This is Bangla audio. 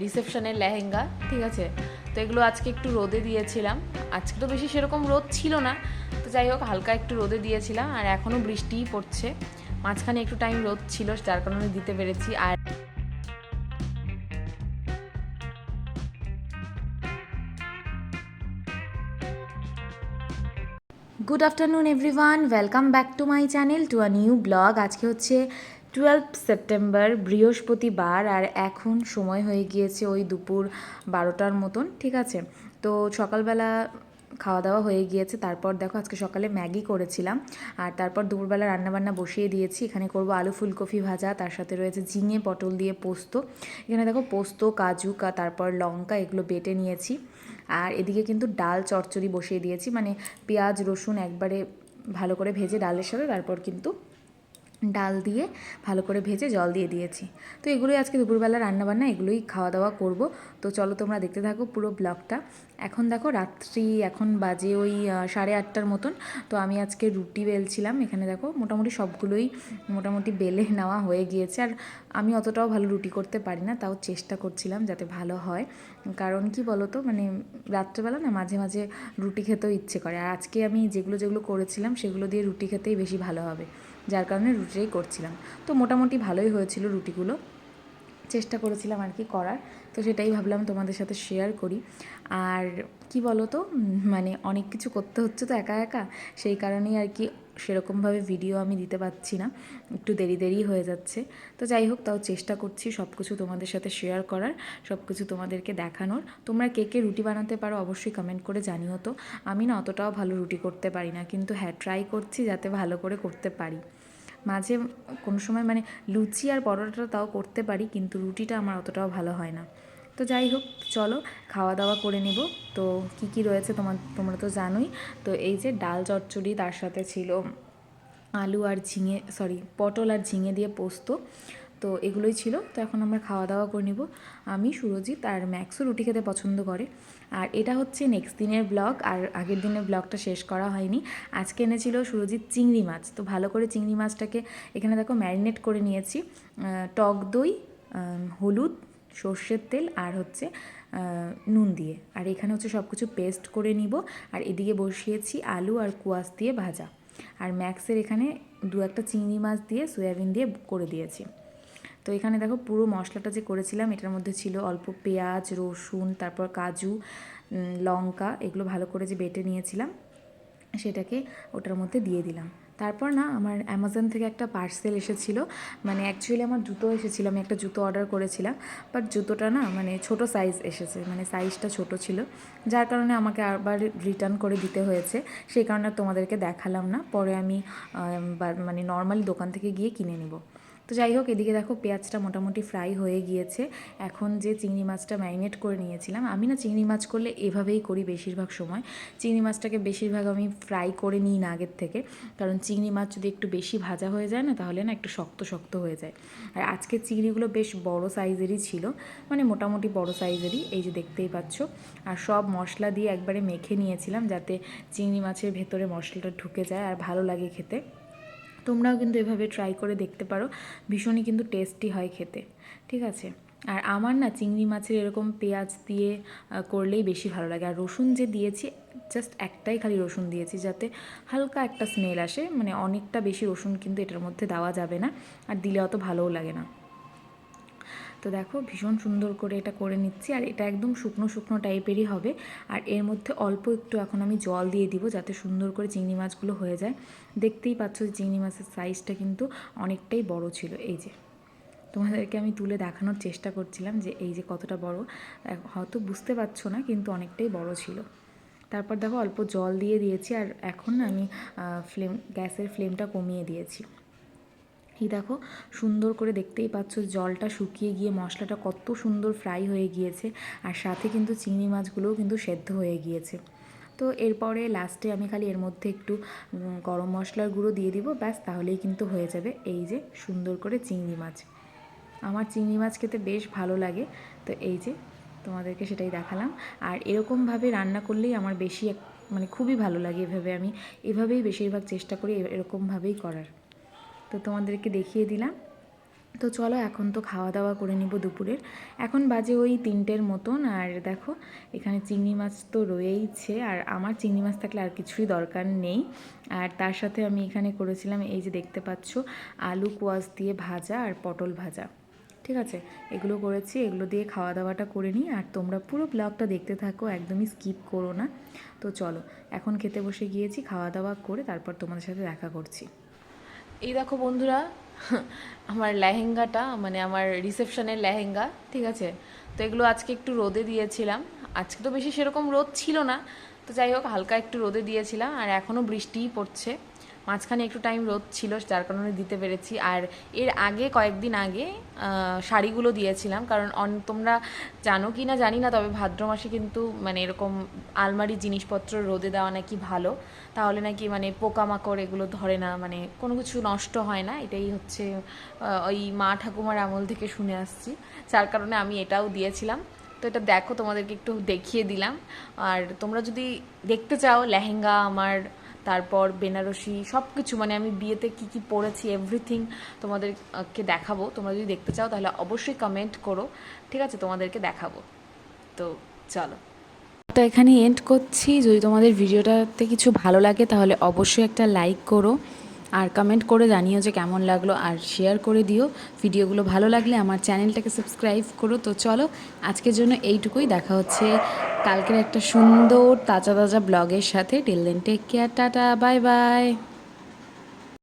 রিসেপশনের লেহেঙ্গা, ঠিক আছে। তো এগুলো আজকে একটু রোদে দিয়েছিলাম। আজকে তো বেশি সেরকম রোদ ছিল না, তো যাই হোক হালকা একটু রোদে দিয়েছিলাম। আর এখনও বৃষ্টিই পড়ছে, মাঝখানে একটু টাইম রোদ ছিল যার কারণে দিতে পেরেছি। আর good afternoon everyone, welcome back to my channel to a new blog. আজকে হচ্ছে 12 সেপ্টেম্বর, বৃহস্পতিবার। আর এখন সময় হয়ে গিয়েছে ওই দুপুর 12টার মতন, ঠিক আছে। তো সকালবেলা খাওয়া দাওয়া হয়ে গিয়েছে। তারপর দেখো আজকে সকালে ম্যাগি করেছিলাম। আর তারপর দুপুরবেলা রান্নাবান্না বসিয়ে দিয়েছি। এখানে করব আলু ফুলকপি ভাজা, তার সাথে রয়েছে ঝিঙে পটল দিয়ে পোস্ত। এখানে দেখো পোস্ত, কাজু, তারপর লঙ্কা এগুলো বেটে নিয়েছি। আর এদিকে কিন্তু ডাল চচ্চড়ি বসিয়ে দিয়েছি, মানে পেঁয়াজ রসুন একবারে ভালো করে ভেজে ডালের সাথে তারপর কিন্তু ডাল দিয়ে ভালো করে ভেজে জল দিয়ে দিয়েছি। তো এগুলোই আজকে দুপুরবেলা রান্নাবান্না, এগুলোই খাওয়া দাওয়া করব। তো চলো তোমরা দেখতে থাকো পুরো ব্লগটা। এখন দেখো রাত্রি এখন বাজে ওই 8:30টার মতন। তো আমি আজকে রুটি বেলছিলাম। এখানে দেখো মোটামুটি সবগুলোই মোটামুটি বেলে নেওয়া হয়ে গিয়েছে। আর আমি অতটাও ভালো রুটি করতে পারি না, তাও চেষ্টা করছিলাম যাতে ভালো হয়। কারণ কি বলো তো, মানে রাত্রেবেলা না মাঝে মাঝে রুটি খেতেও ইচ্ছে করে। আর আজকে আমি যেগুলো যেগুলো করেছিলাম সেগুলো দিয়ে রুটি খেতেই বেশি ভালো হবে, যার কারণে রুটিটাই করছিলাম। তো মোটামুটি ভালোই হয়েছিল রুটিগুলো, চেষ্টা করেছিলাম আর কি করার। তো সেটাই ভাবলাম তোমাদের সাথে শেয়ার করি। আর কি বলো তো, মানে অনেক কিছু করতে হচ্ছে তো একা একা, সেই কারণেই আর কি সেরকমভাবে ভিডিও আমি দিতে পারছি না, একটু দেরি দেরি হয়ে যাচ্ছে। তো যাই হোক, তাও চেষ্টা করছি সব কিছু তোমাদের সাথে শেয়ার করার, সব কিছু তোমাদেরকে দেখানোর। তোমরা কে কে রুটি বানাতে পারো অবশ্যই কমেন্ট করে জানিও। তো আমি না অতটাও ভালো রুটি করতে পারি না, কিন্তু হ্যাঁ ট্রাই করছি যাতে ভালো করে করতে পারি। মাঝে কোনো সময় মানে লুচি আর পরোটাটা তাও করতে পারি, কিন্তু রুটিটা আমার অতটাও ভালো হয় না। তো যাই হোক, চলো খাওয়া দাওয়া করে নেব। তো কি কি রয়েছে তোমরা তো জানোই। তো এই যে ডাল চচ্চড়ি, তার সাথে ছিল আলু আর ঝিঙে, সরি পটল আর ঝিঙে দিয়ে পোস্ত। তো এগুলোই ছিল। তো এখন আমরা খাওয়া দাওয়া করে নেব। আমি, সুরজিৎ আর ম্যাক্সও রুটি খেতে পছন্দ করে। আর এটা হচ্ছে নেক্সট দিনের ব্লগ, আর আগের দিনের ব্লগটা শেষ করা হয়নি। আজকে এনেছিল সুরজিৎ চিংড়ি মাছ। তো ভালো করে চিংড়ি মাছটাকে এখানে দেখো ম্যারিনেট করে নিয়েছি, টক দই, হলুদ, সর্ষের তেল আর হচ্ছে নুন দিয়ে। আর এখানে হচ্ছে সব কিছু পেস্ট করে নিব। আর এদিকে বসিয়েছি আলু আর কুয়াশ দিয়ে ভাজা। আর ম্যাক্সের এখানে দু একটা চিংড়ি মাছ দিয়ে সয়াবিন দিয়ে করে দিয়েছি। তো এখানে দেখো পুরো মশলাটা যে করেছিলাম এটার মধ্যে ছিল অল্প পেঁয়াজ, রসুন, তারপর কাজু, লঙ্কা, এগুলো ভালো করে যে বেটে নিয়েছিলাম সেটাকে ওটার মধ্যে দিয়ে দিলাম। তারপর না আমার অ্যামাজন থেকে একটা পার্সেল এসেছিলো, মানে অ্যাকচুয়ালি আমার জুতো এসেছিলো, আমি একটা জুতো অর্ডার করেছিলাম। বাট জুতোটা না মানে ছোট সাইজ এসেছে, মানে সাইজটা ছোট ছিল, যার কারণে আমাকে আবার রিটার্ন করে দিতে হয়েছে। সেই কারণে তোমাদেরকে দেখালাম না, পরে আমি মানে নর্মালি দোকান থেকে গিয়ে কিনে নিব। তো যাই হোক, এদিকে দেখো পেঁয়াজটা মোটামুটি ফ্রাই হয়ে গিয়েছে। এখন যে চিংড়ি মাছটা ম্যারিনেট করে নিয়েছিলাম, আমি না চিংড়ি মাছ করলে এভাবেই করি বেশিরভাগ সময়। চিংড়ি মাছটাকে বেশিরভাগ আমি ফ্রাই করে নিই না আগের থেকে, কারণ চিংড়ি মাছ যদি একটু বেশি ভাজা হয়ে যায় না, তাহলে না একটু শক্ত শক্ত হয়ে যায়। আর আজকে চিংড়িগুলো বেশ বড় সাইজেরই ছিল, মানে মোটামুটি বড় সাইজেরই, এই যে দেখতেই পাচ্ছ। আর সব মশলা দিয়ে একবারে মেখে নিয়েছিলাম যাতে চিংড়ি মাছের ভেতরে মশলাটা ঢুকে যায় আর ভালো লাগে খেতে। তোমরাও কিন্তু এভাবে ট্রাই করে দেখতে পারো, ভীষণই কিন্তু টেস্টি হয় খেতে, ঠিক আছে। আর আমার না চিংড়ি মাছের এরকম পেঁয়াজ দিয়ে করলেই বেশি ভালো লাগে। আর রসুন যে দিয়েছি, জাস্ট একটাই খালি রসুন দিয়েছি যাতে হালকা একটা স্মেল আসে, মানে অনেকটা বেশি রসুন কিন্তু এটার মধ্যে দেওয়া যাবে না, আর দিলে অত ভালোও লাগে না। তো দেখো ভীষণ সুন্দর করে এটা করে নিচ্ছি। আর এটা একদম শুকনো শুকনো টাইপেরই হবে। আর এর মধ্যে অল্প একটু এখন আমি জল দিয়ে দিব যাতে সুন্দর করে চিংড়ি মাছগুলো হয়ে যায়। দেখতেই পাচ্ছ যে চিংড়ি মাছের সাইজটা কিন্তু অনেকটাই বড় ছিল। এই যে তোমাদেরকে আমি তুলে দেখানোর চেষ্টা করছিলাম যে এই যে কতটা বড়, হয়তো বুঝতে পারছো না, কিন্তু অনেকটাই বড় ছিল। তারপর দেখো অল্প জল দিয়ে দিয়েছি। আর এখন আমি গ্যাসের ফ্লেমটা কমিয়ে দিয়েছি। এই দেখো সুন্দর করে দেখতেই পাচ্ছ জলটা শুকিয়ে গিয়ে মশলাটা কত সুন্দর ফ্রাই হয়ে গিয়েছে, আর সাথে কিন্তু চিংড়ি মাছগুলোও কিন্তু সেদ্ধ হয়ে গিয়েছে। তো এরপরে লাস্টে আমি খালি এর মধ্যে একটু গরম মশলার গুঁড়ো দিয়ে দিব, ব্যাস তাহলেই কিন্তু হয়ে যাবে এই যে সুন্দর করে চিংড়ি মাছ। আমার চিংড়ি মাছ খেতে বেশ ভালো লাগে, তো এই যে তোমাদেরকে সেটাই দেখালাম। আর এরকমভাবে রান্না করলেই আমার বেশি মানে খুবই ভালো লাগে, এভাবে আমি এভাবেই বেশিরভাগ চেষ্টা করি এরকমভাবেই করার। তো তোমাদেরকে দেখিয়ে দিলাম। তো চলো এখন তো খাওয়া দাওয়া করে নিব দুপুরের। এখন বাজে ওই 3টের মতন। আর দেখো এখানে চিংড়ি মাছ তো রয়েইছে, আর আমার চিংড়ি মাছ থাকলে আর কিছুই দরকার নেই। আর তার সাথে আমি এখানে করেছিলাম এই যে দেখতে পাচ্ছ আলু কোয়াশ দিয়ে ভাজা আর পটল ভাজা। ঠিক আছে, এগুলো করেছি, এগুলো দিয়ে খাওয়া দাওয়াটা করে নিই। আর তোমরা পুরো ব্লগটা দেখতে থাকো, একদমই স্কিপ করো না। তো চলো এখন খেতে বসে গিয়েছি, খাওয়া দাওয়া করে তারপর তোমাদের সাথে দেখা করছি। এই দেখো বন্ধুরা, আমার লেহেঙ্গাটা মানে আমার রিসেপশনের লেহেঙ্গা, ঠিক আছে। তো এগুলো আজকে একটু রোদে দিয়েছিলাম। আজকে তো বেশি সেরকম রোদ ছিল না, তো যাই হোক হালকা একটু রোদে দিয়েছিলাম। আর এখনও বৃষ্টিই পড়ছে, মাঝখানে একটু টাইম রোদ ছিল যার কারণে দিতে পেরেছি। আর এর আগে কয়েকদিন আগে শাড়িগুলো দিয়েছিলাম, কারণ তোমরা জানো কি না জানি না, তবে ভাদ্র মাসে কিন্তু মানে এরকম আলমারির জিনিসপত্র রোদে দেওয়া নাকি ভালো, তাহলে নাকি মানে পোকামাকড় এগুলো ধরে না, মানে কোনো কিছু নষ্ট হয় না। এটাই হচ্ছে ওই মা ঠাকুমার আমল থেকে শুনে আসছি, যার কারণে আমি এটাও দিয়েছিলাম। তো এটা দেখো, তোমাদেরকে একটু দেখিয়ে দিলাম। আর তোমরা যদি দেখতে চাও লেহেঙ্গা আমার, তারপর বেনারসি সব কিছু, মানে আমি বিয়েতে কি কি পরেছি এভরিথিং তোমাদেরকে দেখাবো। তোমরা যদি দেখতে চাও তাহলে অবশ্যই কমেন্ট করো, ঠিক আছে, তোমাদেরকে দেখাবো। তো চলো, তো এখানে এন্ড করছি। যদি তোমাদের ভিডিওটাতে কিছু ভালো লাগে তাহলে অবশ্যই একটা লাইক করো, আর কমেন্ট করে জানিও যে কেমন লাগলো, আর শেয়ার করে দিও ভিডিওগুলো। ভালো লাগলে আমার চ্যানেলটাকে সাবস্ক্রাইব করো। তো চলো আজকের জন্য এইটুকুই, দেখা হচ্ছে কালকের একটা সুন্দর তাজা তাজা ব্লগের সাথে। Till then take care, tata, bye by.